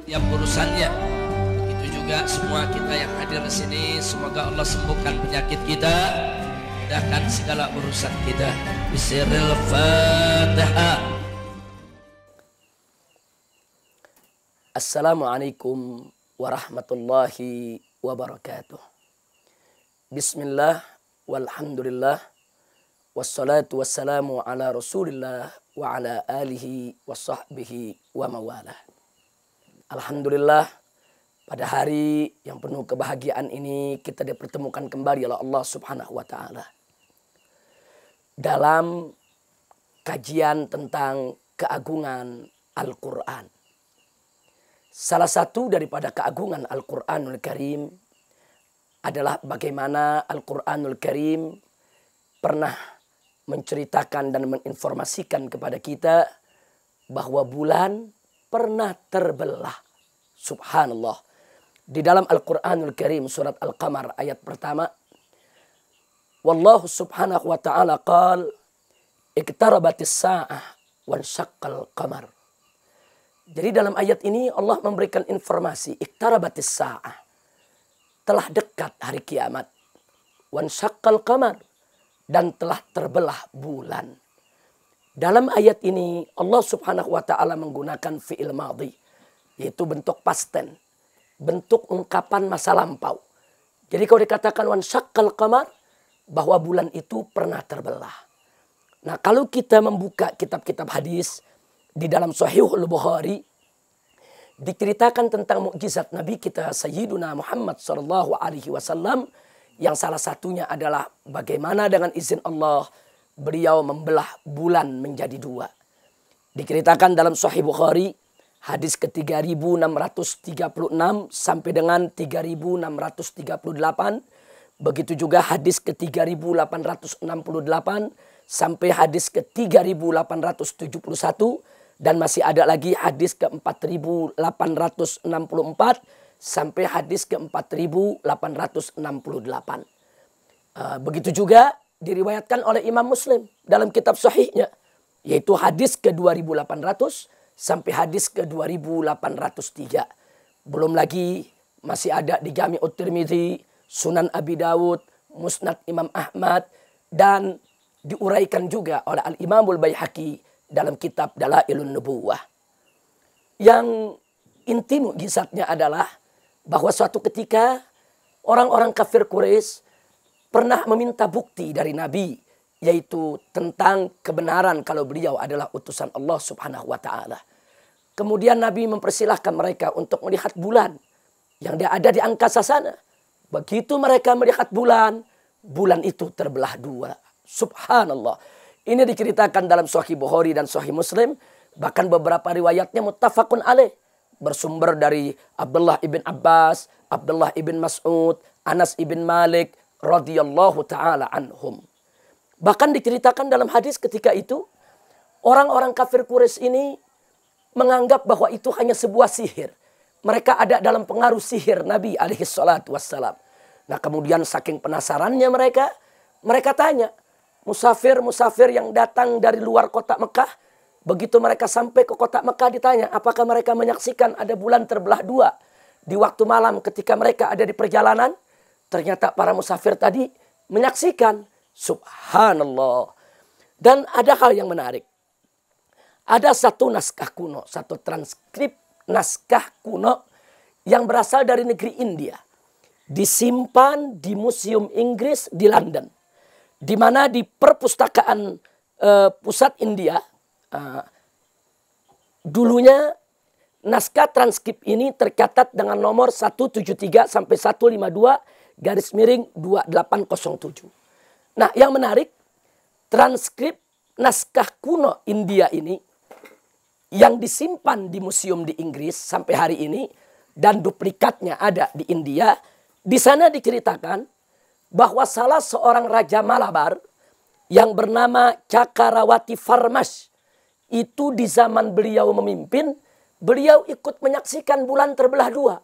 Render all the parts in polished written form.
setiap urusannya. Begitu juga semua kita yang hadir di sini, semoga Allah sembuhkan penyakit kita, mudahkan segala urusan kita. Bismillahil Fatihah. Assalamualaikum warahmatullahi wabarakatuh. Bismillah walhamdulillah wassalatu wassalamu ala rasulillah wa ala alihi wa sahbihi wa mawalah. Alhamdulillah, pada hari yang penuh kebahagiaan ini kita dipertemukan kembali oleh Allah Subhanahu wa taala dalam kajian tentang keagungan Al-Qur'an. Salah satu daripada keagungan Al-Quranul Karim adalah bagaimana Al-Quranul Karim pernah menceritakan dan menginformasikan kepada kita bahwa bulan pernah terbelah. Subhanallah. Di dalam Al-Quranul Karim surat Al-Qamar ayat pertama, Wallahu subhanahu wa ta'ala qal, iqtarabatis sa'ah wansyaqqal qamar. Jadi dalam ayat ini Allah memberikan informasi iqtarabatis sa'ah, telah dekat hari kiamat, wansyaqqal qamar, dan telah terbelah bulan. Dalam ayat ini Allah Subhanahu wa taala menggunakan fi'il madhi, yaitu bentuk past tense, bentuk ungkapan masa lampau. Jadi kalau dikatakan wansyaqqal qamar, bahwa bulan itu pernah terbelah. Nah, kalau kita membuka kitab-kitab hadis di dalam Sahihul Bukhari, diceritakan tentang mukjizat Nabi kita Sayyiduna Muhammad SAW, yang salah satunya adalah bagaimana dengan izin Allah beliau membelah bulan menjadi dua. Diceritakan dalam Sahih Bukhari hadis ke 3636 sampai dengan 3638. Begitu juga hadis ke 3868 sampai hadis ke 3871. Dan masih ada lagi hadis ke 4864 sampai hadis ke 4868. Begitu juga diriwayatkan oleh Imam Muslim dalam kitab sahihnya, yaitu hadis ke 2800 sampai hadis ke 2803. Belum lagi masih ada di Jami'ut Tirmidzi, Sunan Abi Dawud, Musnad Imam Ahmad, dan diuraikan juga oleh Al-Imamul Baihaqi dalam kitab Dalailun Nubuwah. Yang inti mukjizatnya adalah bahwa suatu ketika orang-orang kafir Quraisy pernah meminta bukti dari Nabi, yaitu tentang kebenaran kalau beliau adalah utusan Allah Subhanahu wa taala. Kemudian Nabi mempersilahkan mereka untuk melihat bulan yang ada di angkasa sana. Begitu mereka melihat bulan, bulan itu terbelah dua. Subhanallah. Ini diceritakan dalam Sahih Bukhari dan Sahih Muslim. Bahkan beberapa riwayatnya muttafaqun alaih. Bersumber dari Abdullah ibn Abbas, Abdullah ibn Mas'ud, Anas ibn Malik, radhiyallahu ta'ala anhum. Bahkan diceritakan dalam hadis ketika itu, orang-orang kafir Quraisy ini menganggap bahwa itu hanya sebuah sihir. Mereka ada dalam pengaruh sihir Nabi alaihi salatu wassalam. Nah, kemudian saking penasarannya mereka tanya, musafir-musafir yang datang dari luar kota Mekah, begitu mereka sampai ke kota Mekah ditanya, apakah mereka menyaksikan ada bulan terbelah dua di waktu malam ketika mereka ada di perjalanan? Ternyata para musafir tadi menyaksikan. Subhanallah. Dan ada hal yang menarik. Ada satu naskah kuno, satu transkrip naskah kuno yang berasal dari negeri India. Disimpan di Museum Inggris di London. Di mana di perpustakaan pusat India, dulunya naskah transkrip ini tercatat dengan nomor 173 sampai 152/2807. Nah, yang menarik, transkrip naskah kuno India ini yang disimpan di museum di Inggris sampai hari ini dan duplikatnya ada di India. Di sana diceritakan bahwa salah seorang raja Malabar yang bernama Cakrawati Farmash itu di zaman beliau memimpin, beliau ikut menyaksikan bulan terbelah dua.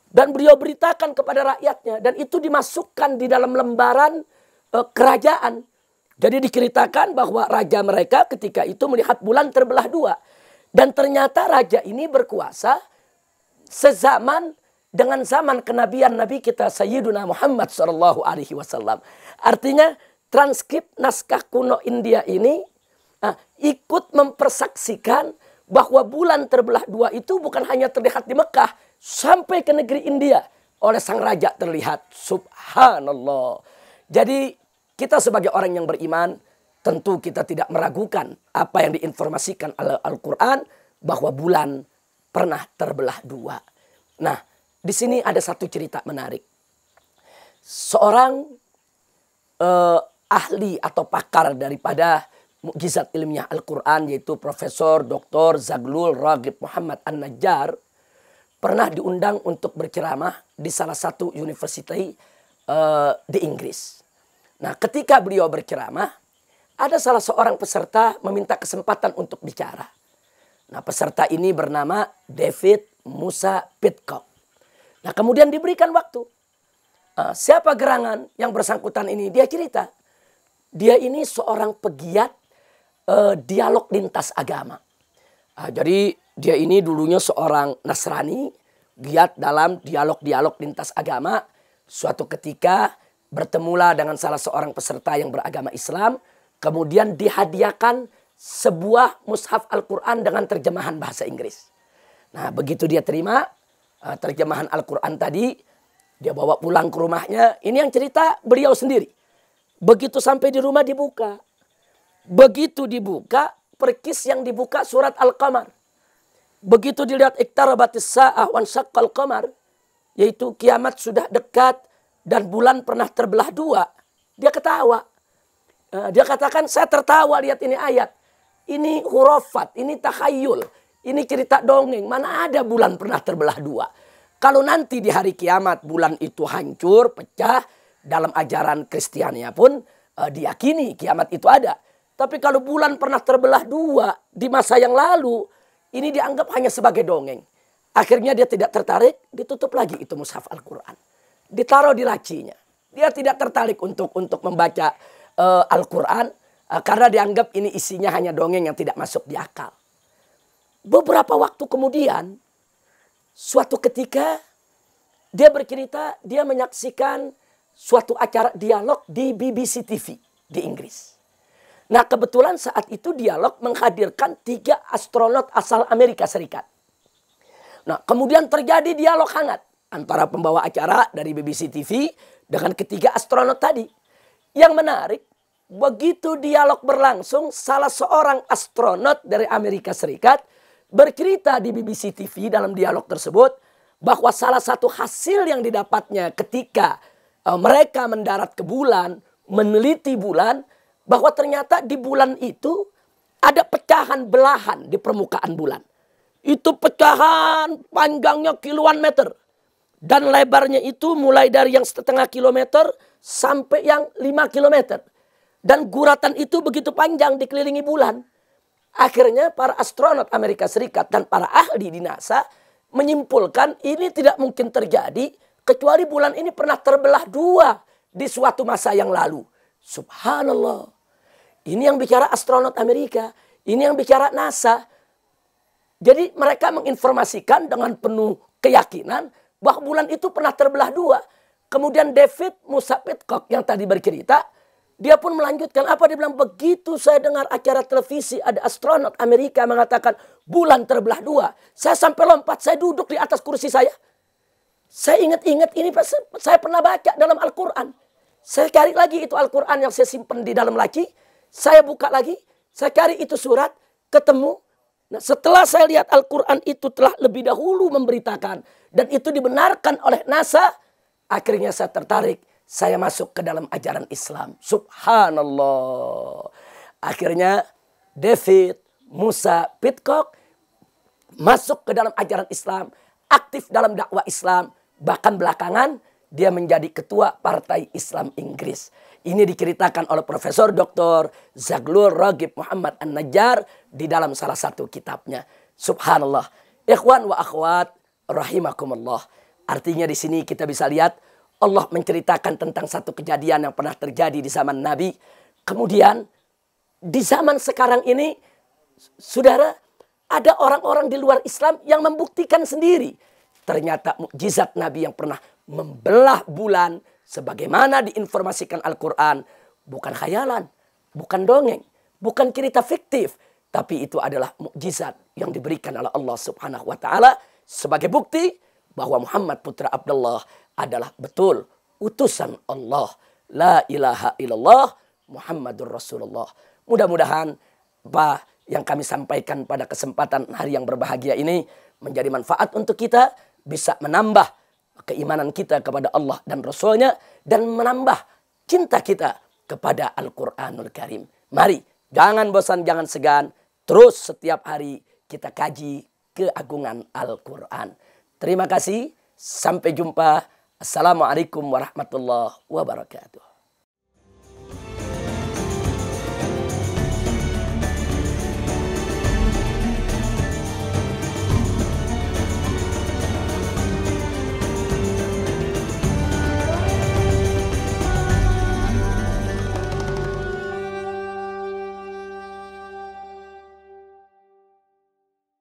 Dan beliau beritakan kepada rakyatnya, dan itu dimasukkan di dalam lembaran kerajaan. Jadi diceritakan bahwa raja mereka ketika itu melihat bulan terbelah dua. Dan ternyata raja ini berkuasa sezaman dengan zaman kenabian Nabi kita Sayyiduna Muhammad SAW. Artinya transkrip naskah kuno India ini ikut mempersaksikan bahwa bulan terbelah dua itu bukan hanya terlihat di Mekah, sampai ke negeri India oleh sang raja terlihat. Subhanallah. Jadi kita sebagai orang yang beriman, tentu kita tidak meragukan apa yang diinformasikan oleh Al-Quran bahwa bulan pernah terbelah dua. Nah, di sini ada satu cerita menarik. Seorang ahli atau pakar daripada mukjizat ilmiah Al-Quran, yaitu Profesor Dr. Zaglul Raghib Muhammad An-Najjar, pernah diundang untuk berceramah di salah satu universitas di Inggris. Nah, ketika beliau berceramah, ada salah seorang peserta meminta kesempatan untuk bicara. Nah, peserta ini bernama David Musa Pidcock. Nah, kemudian diberikan waktu. Siapa gerangan yang bersangkutan ini? Dia cerita. Dia ini seorang pegiat dialog lintas agama. Jadi dia ini dulunya seorang Nasrani, giat dalam dialog-dialog lintas agama. Suatu ketika bertemulah dengan salah seorang peserta yang beragama Islam. Kemudian dihadiahkan sebuah mushaf Al-Quran dengan terjemahan bahasa Inggris. Nah, begitu dia terima terjemahan Al-Quran tadi, dia bawa pulang ke rumahnya. Ini yang cerita beliau sendiri. Begitu sampai di rumah dibuka. Begitu dibuka, perkis yang dibuka surat Al-Qamar. Begitu dilihat iqtarabatis sa'ah wan syaqqal qamar, yaitu kiamat sudah dekat dan bulan pernah terbelah dua. Dia ketawa. Dia katakan, saya tertawa lihat ini ayat. Ini hurufat, ini takhayul. Ini cerita dongeng, mana ada bulan pernah terbelah dua. Kalau nanti di hari kiamat bulan itu hancur, pecah, dalam ajaran Kristiania pun diyakini kiamat itu ada. Tapi kalau bulan pernah terbelah dua di masa yang lalu, ini dianggap hanya sebagai dongeng. Akhirnya dia tidak tertarik, ditutup lagi itu mushaf Al-Quran. Ditaruh di lacinya. Dia tidak tertarik untuk membaca Al-Quran karena dianggap ini isinya hanya dongeng yang tidak masuk di akal. Beberapa waktu kemudian, suatu ketika dia bercerita, dia menyaksikan suatu acara dialog di BBC TV di Inggris. Nah, kebetulan saat itu dialog menghadirkan 3 astronot asal Amerika Serikat. Nah, kemudian terjadi dialog hangat antara pembawa acara dari BBC TV dengan ketiga astronot tadi. Yang menarik, begitu dialog berlangsung, salah seorang astronot dari Amerika Serikat bercerita di BBC TV dalam dialog tersebut bahwa salah satu hasil yang didapatnya ketika mereka mendarat ke bulan, meneliti bulan, bahwa ternyata di bulan itu ada pecahan belahan di permukaan bulan. Itu pecahan panjangnya kiloan meter. Dan lebarnya itu mulai dari yang 0,5 kilometer sampai yang 5 kilometer. Dan guratan itu begitu panjang dikelilingi bulan. Akhirnya para astronot Amerika Serikat dan para ahli di NASA menyimpulkan ini tidak mungkin terjadi kecuali bulan ini pernah terbelah dua di suatu masa yang lalu. Subhanallah. Ini yang bicara astronot Amerika. Ini yang bicara NASA. Jadi mereka menginformasikan dengan penuh keyakinan bahwa bulan itu pernah terbelah dua. Kemudian David Musa Pidcock yang tadi bercerita, dia pun melanjutkan apa dia bilang, begitu saya dengar acara televisi ada astronot Amerika mengatakan bulan terbelah dua. Saya sampai lompat, saya duduk di atas kursi saya. Saya ingat-ingat ini saya pernah baca dalam Al-Quran. Saya cari lagi itu Al-Quran yang saya simpan di dalam laci. Saya buka lagi, saya cari itu surat, ketemu. Nah, setelah saya lihat Al-Quran itu telah lebih dahulu memberitakan dan itu dibenarkan oleh NASA, akhirnya saya tertarik. Saya masuk ke dalam ajaran Islam. Subhanallah. Akhirnya David Musa Pidcock masuk ke dalam ajaran Islam. Aktif dalam dakwah Islam. Bahkan belakangan dia menjadi ketua Partai Islam Inggris. Ini diceritakan oleh Profesor Dr. Zaglul Raghib Muhammad An-Najjar di dalam salah satu kitabnya. Subhanallah. Ikhwan wa akhwat rahimakumullah. Artinya di sini kita bisa lihat Allah menceritakan tentang satu kejadian yang pernah terjadi di zaman Nabi. Kemudian di zaman sekarang ini, saudara, ada orang-orang di luar Islam yang membuktikan sendiri ternyata mukjizat Nabi yang pernah membelah bulan sebagaimana diinformasikan Al-Quran bukan khayalan, bukan dongeng, bukan cerita fiktif, tapi itu adalah mukjizat yang diberikan oleh Allah Subhanahu wa taala sebagai bukti bahwa Muhammad putra Abdullah adalah betul utusan Allah. La ilaha illallah Muhammadur Rasulullah. Mudah-mudahan apa yang kami sampaikan pada kesempatan hari yang berbahagia ini menjadi manfaat untuk kita, bisa menambah keimanan kita kepada Allah dan Rasulnya, dan menambah cinta kita kepada Al-Quranul Karim. Mari, jangan bosan, jangan segan, terus setiap hari kita kaji keagungan Al-Quran. Terima kasih, sampai jumpa. Assalamualaikum warahmatullahi wabarakatuh.